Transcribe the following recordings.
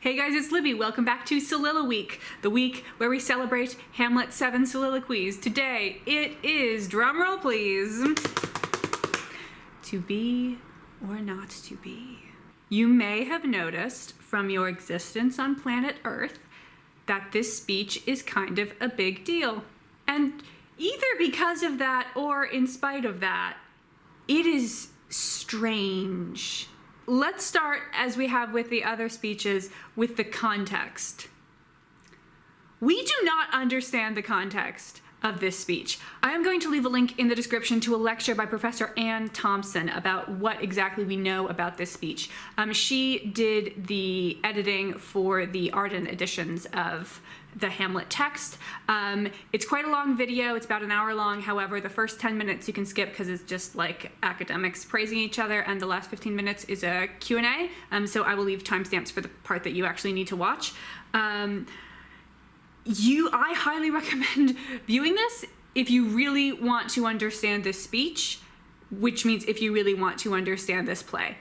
Hey guys, it's Libby. Welcome back to Soliloweek, the week where we celebrate Hamlet's 7 soliloquies. Today, it is, drumroll please, to be or not to be. You may have noticed from your existence on planet Earth that this speech is kind of a big deal. And either because of that or in spite of that, it is strange. Let's start, as we have with the other speeches, with the context. We do not understand the context of this speech. I am going to leave a link in the description to a lecture by Professor Ann Thompson about what exactly we know about this speech. She did the editing for the Arden editions of the Hamlet text. It's quite a long video. It's about an hour long. However, the first 10 minutes you can skip because it's just like academics praising each other, and the last 15 minutes is a Q&A. So I will leave timestamps for the part that you actually need to watch. I highly recommend viewing this if you really want to understand this speech, which means if you really want to understand this play.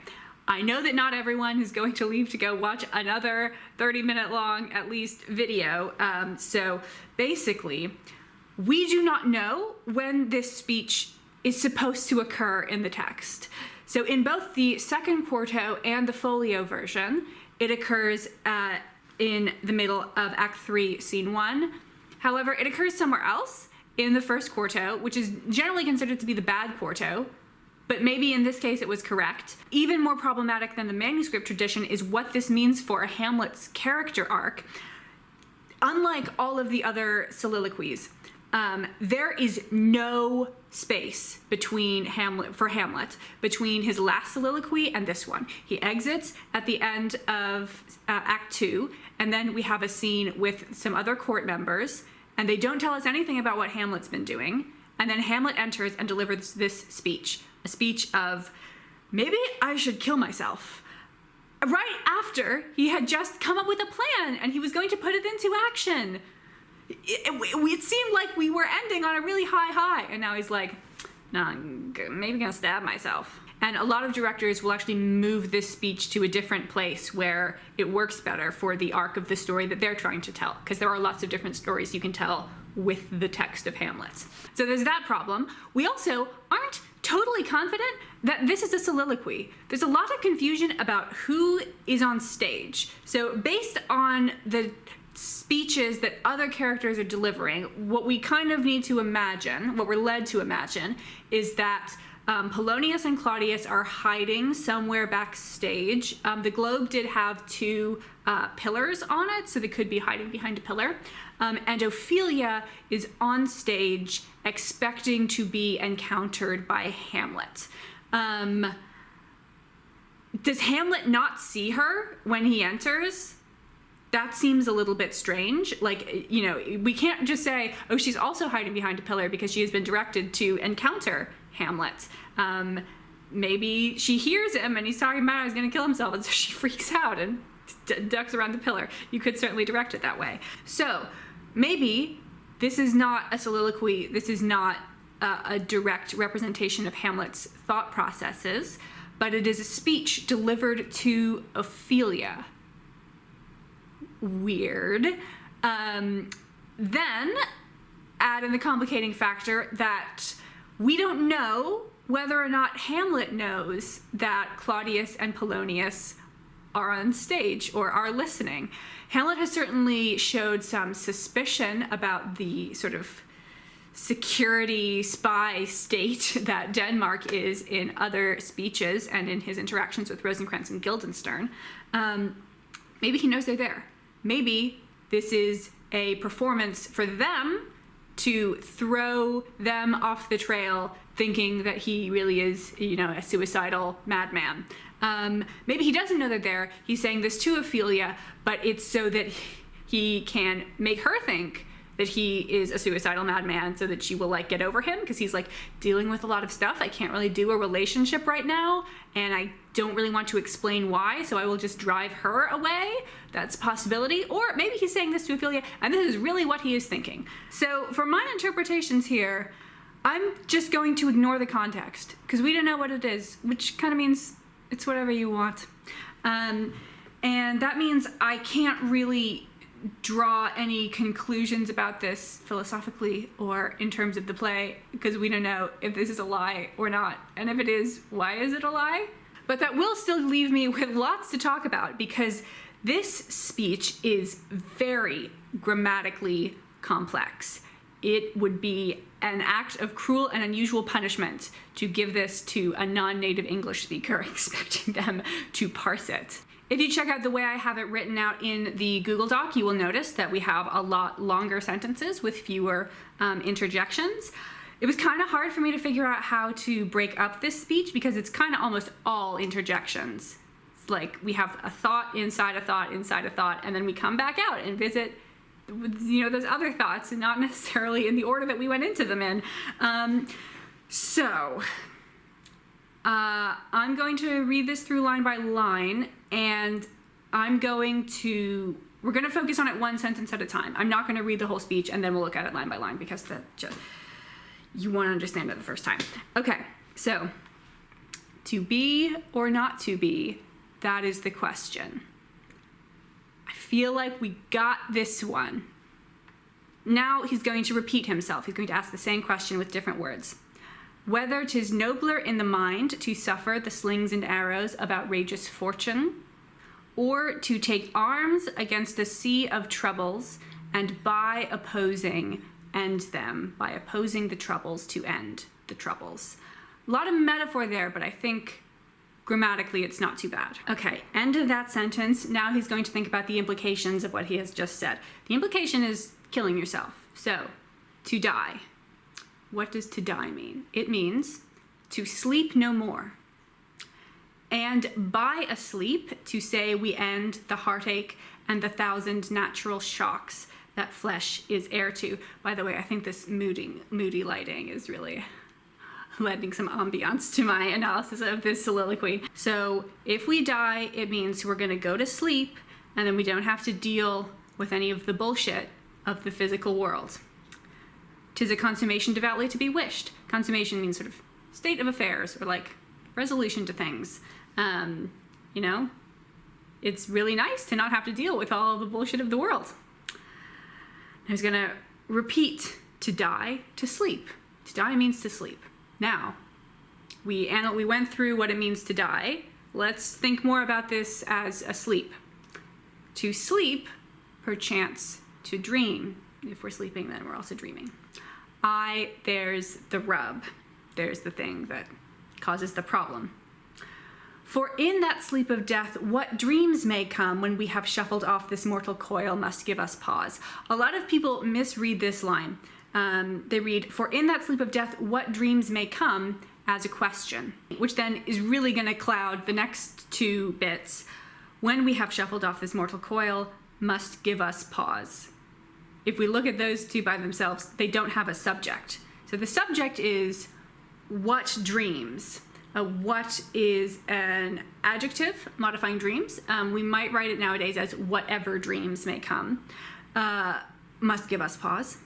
I know that not everyone is going to leave to go watch another 30-minute long, at least, video. So basically, we do not know when this speech is supposed to occur in the text. So in both the second quarto and the folio version, it occurs in the middle of Act 3, Scene 1. However, it occurs somewhere else in the first quarto, which is generally considered to be the bad quarto, but maybe in this case it was correct. Even more problematic than the manuscript tradition is what this means for Hamlet's character arc. Unlike all of the other soliloquies, there is no space between Hamlet between his last soliloquy and this one. He exits at the end of Act 2, and then we have a scene with some other court members, and they don't tell us anything about what Hamlet's been doing, and then Hamlet enters and delivers this speech. A speech of, maybe I should kill myself. Right after he had just come up with a plan and he was going to put it into action. It seemed like we were ending on a really high, and now he's like, no, I'm maybe gonna stab myself. And a lot of directors will actually move this speech to a different place where it works better for the arc of the story that they're trying to tell, because there are lots of different stories you can tell with the text of Hamlet. So there's that problem. We also aren't totally confident that this is a soliloquy. There's a lot of confusion about who is on stage. So based on the speeches that other characters are delivering, what we kind of need to imagine, what we're led to imagine, is that Polonius and Claudius are hiding somewhere backstage. The Globe did have 2 pillars on it, so they could be hiding behind a pillar. And Ophelia is on stage expecting to be encountered by Hamlet. Does Hamlet not see her when he enters? That seems a little bit strange. Like, you know, we can't just say, oh, she's also hiding behind a pillar because she has been directed to encounter Hamlet. Maybe she hears him and he's talking about how he's gonna kill himself, and so she freaks out and ducks around the pillar. You could certainly direct it that way. So maybe this is not a soliloquy, this is not a direct representation of Hamlet's thought processes, but it is a speech delivered to Ophelia. Weird. Then add in the complicating factor that we don't know whether or not Hamlet knows that Claudius and Polonius are on stage or are listening. Hamlet has certainly showed some suspicion about the sort of security spy state that Denmark is in other speeches and in his interactions with Rosencrantz and Guildenstern. Maybe he knows they're there. Maybe this is a performance for them to throw them off the trail, thinking that he really is, you know, a suicidal madman. Maybe he doesn't know they're there. He's saying this to Ophelia, but it's so that he can make her think that he is a suicidal madman, so that she will like get over him, because he's like dealing with a lot of stuff. I can't really do a relationship right now, and I don't really want to explain why, so I will just drive her away. That's a possibility. Or maybe he's saying this to Ophelia, and this is really what he is thinking. So for my interpretations here, I'm just going to ignore the context, because we don't know what it is, which kind of means it's whatever you want. And that means I can't really draw any conclusions about this philosophically or in terms of the play, because we don't know if this is a lie or not. And if it is, why is it a lie? But that will still leave me with lots to talk about, because this speech is very grammatically complex. It would be an act of cruel and unusual punishment to give this to a non-native English speaker, expecting them to parse it. If you check out the way I have it written out in the Google Doc, you will notice that we have a lot longer sentences with fewer interjections. It was kind of hard for me to figure out how to break up this speech, because it's kind of almost all interjections. It's like we have a thought inside a thought inside a thought, and then we come back out and visit those other thoughts, and not necessarily in the order that we went into them in. I'm going to read this through line by line, and we're going to focus on it one sentence at a time. I'm not going to read the whole speech and then we'll look at it line by line, because you want to understand it the first time. Okay, so to be or not to be, that is the question. I feel like we got this one. Now he's going to repeat himself. He's going to ask the same question with different words. Whether 'tis nobler in the mind to suffer the slings and arrows of outrageous fortune, or to take arms against a sea of troubles, and by opposing end them, by opposing the troubles to end the troubles. A lot of metaphor there, but I think grammatically it's not too bad. Okay, end of that sentence. Now he's going to think about the implications of what he has just said. The implication is killing yourself. So, to die. What does to die mean? It means to sleep no more. And by asleep, to say we end the heartache and the 1,000 natural shocks that flesh is heir to. By the way, I think this moody lighting is really lending some ambiance to my analysis of this soliloquy. So if we die, it means we're going to go to sleep, and then we don't have to deal with any of the bullshit of the physical world. 'Tis a consummation devoutly to be wished. Consummation means sort of state of affairs, or like resolution to things. It's really nice to not have to deal with all the bullshit of the world. I was gonna repeat to die, to sleep. To die means to sleep. Now, we went through what it means to die. Let's think more about this as a sleep. To sleep, perchance to dream. If we're sleeping, then we're also dreaming. There's the rub. There's the thing that causes the problem. For in that sleep of death, what dreams may come when we have shuffled off this mortal coil must give us pause. A lot of people misread this line. They read, for in that sleep of death, what dreams may come, as a question, which then is really going to cloud the next two bits. When we have shuffled off this mortal coil must give us pause. If we look at those two by themselves, they don't have a subject. So the subject is what dreams. What is an adjective modifying dreams? We might write it nowadays as whatever dreams may come. Must give us pause.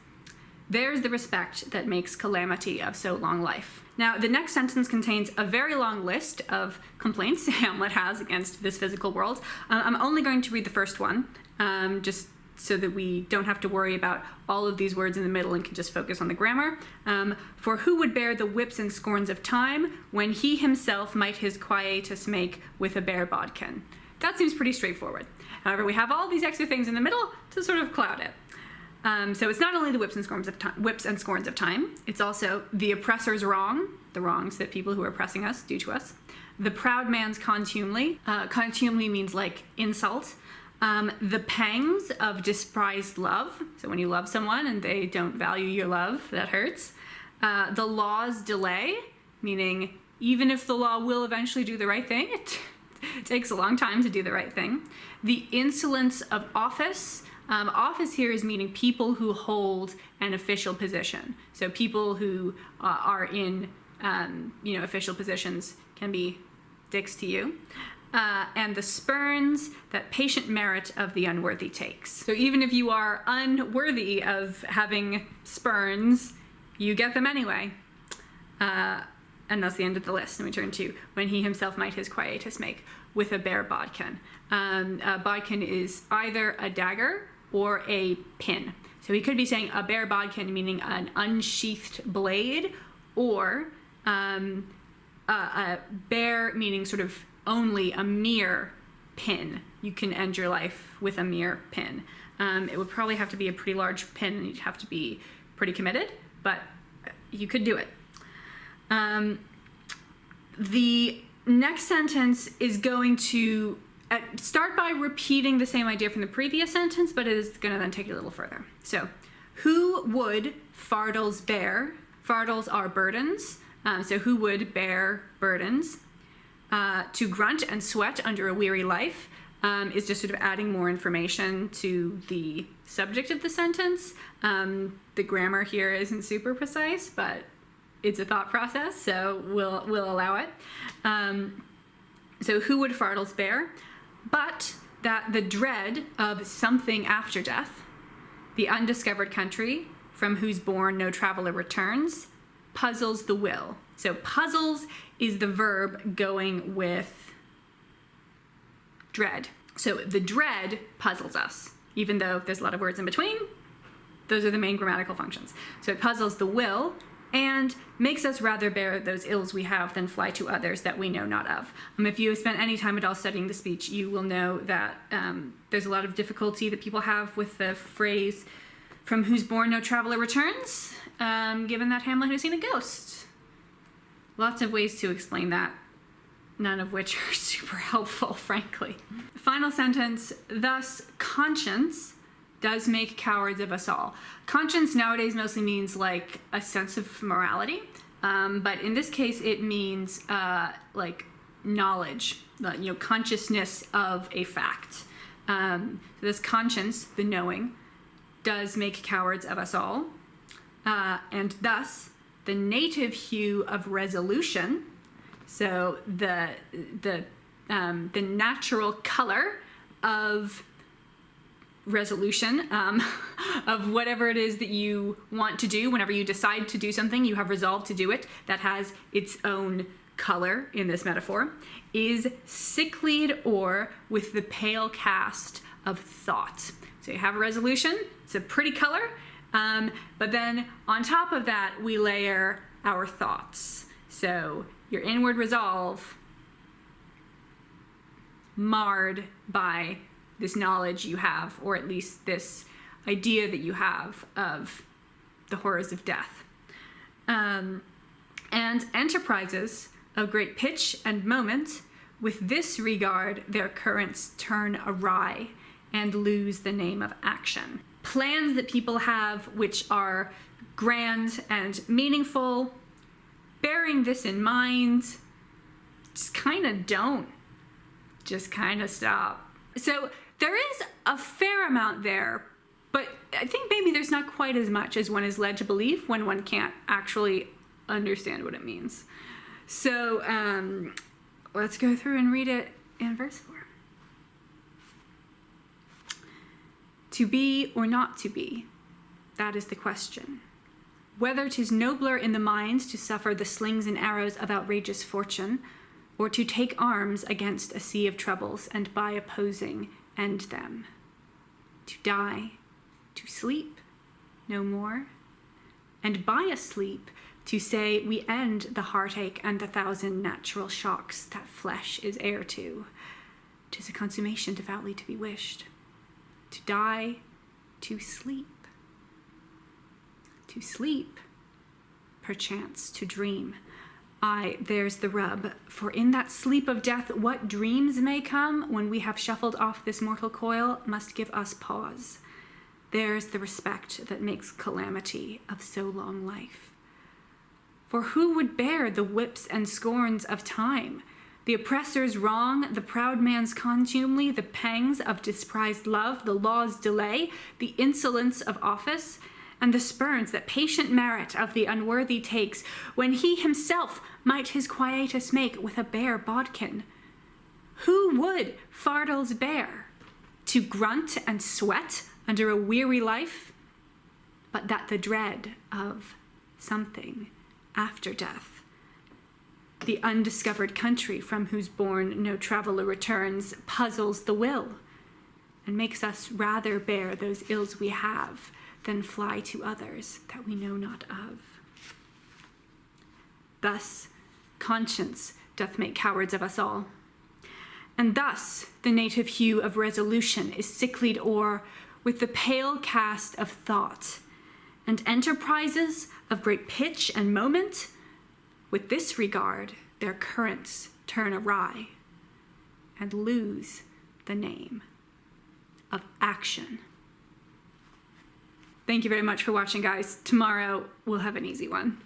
There's the respect that makes calamity of so long life. Now, the next sentence contains a very long list of complaints Hamlet has against this physical world. I'm only going to read the first one, just so that we don't have to worry about all of these words in the middle and can just focus on the grammar. For who would bear the whips and scorns of time when he himself might his quietus make with a bare bodkin? That seems pretty straightforward. However, we have all these extra things in the middle to sort of cloud it. So it's not only the whips and scorns of time, it's also the oppressor's wrong, the wrongs that people who are oppressing us do to us, the proud man's contumely. Contumely means like insult. The pangs of despised love. So when you love someone and they don't value your love, that hurts. The law's delay, meaning even if the law will eventually do the right thing, it takes a long time to do the right thing. The insolence of office. Office here is meaning people who hold an official position. So people who are in official positions can be dicks to you. And the spurns that patient merit of the unworthy takes. So even if you are unworthy of having spurns, you get them anyway. And that's the end of the list. And we turn to when he himself might his quietus make with a bare bodkin. A bodkin is either a dagger or a pin. So he could be saying a bare bodkin, meaning an unsheathed blade, or a bare, meaning sort of only a mere pin. You can end your life with a mere pin. It would probably have to be a pretty large pin, and you'd have to be pretty committed, but you could do it. The next sentence is going to start by repeating the same idea from the previous sentence, but it is going to then take it a little further. So, who would fardels bear? Fardels are burdens. So who would bear burdens? To grunt and sweat under a weary life is just sort of adding more information to the subject of the sentence. The grammar here isn't super precise, but it's a thought process, so we'll allow it. So who would fardels bear? But that the dread of something after death, the undiscovered country from whose bourne no traveler returns, puzzles the will. So puzzles is the verb going with dread. So the dread puzzles us, even though there's a lot of words in between. Those are the main grammatical functions. So it puzzles the will and makes us rather bear those ills we have than fly to others that we know not of. If you have spent any time at all studying the speech, you will know that there's a lot of difficulty that people have with the phrase, from whose bourne no traveler returns, given that Hamlet has seen a ghost. Lots of ways to explain that, none of which are super helpful, frankly. Final sentence, thus conscience does make cowards of us all. Conscience nowadays mostly means like a sense of morality, but in this case it means like knowledge, consciousness of a fact. So this conscience, the knowing, does make cowards of us all, and thus the native hue of resolution, so the natural color of resolution, of whatever it is that you want to do. Whenever you decide to do something, you have resolved to do it, that has its own color in this metaphor, is sicklied or with the pale cast of thought. So you have a resolution, it's a pretty color, but then on top of that we layer our thoughts. So your inward resolve marred by this knowledge you have, or at least this idea that you have of the horrors of death. And enterprises of great pitch and moment, with this regard their currents turn awry and lose the name of action. Plans that people have which are grand and meaningful, bearing this in mind, just kind of don't. Just kind of stop. So there is a fair amount there, but I think maybe there's not quite as much as one is led to believe when one can't actually understand what it means. So let's go through and read it in verse 4. To be or not to be, that is the question. Whether 'tis nobler in the mind to suffer the slings and arrows of outrageous fortune, or to take arms against a sea of troubles and by opposing end them. To die, to sleep, no more, and by a sleep to say we end the heartache and the thousand natural shocks that flesh is heir to. 'Tis a consummation devoutly to be wished. To die, to sleep. To sleep, perchance to dream. Aye, there's the rub, for in that sleep of death what dreams may come when we have shuffled off this mortal coil must give us pause. There's the respect that makes calamity of so long life. For who would bear the whips and scorns of time, the oppressor's wrong, the proud man's contumely, the pangs of disprized love, the law's delay, the insolence of office, and the spurns that patient merit of the unworthy takes, when he himself might his quietus make with a bare bodkin? Who would fardels bear? To grunt and sweat under a weary life? But that the dread of something after death, The undiscovered country from whose bourne no traveller returns puzzles the will, and makes us rather bear those ills we have than fly to others that we know not of. Thus, conscience doth make cowards of us all, and thus the native hue of resolution is sicklied o'er with the pale cast of thought, and enterprises of great pitch and moment, with this regard their currents turn awry, and lose the name of action. Thank you very much for watching, guys. Tomorrow we'll have an easy one.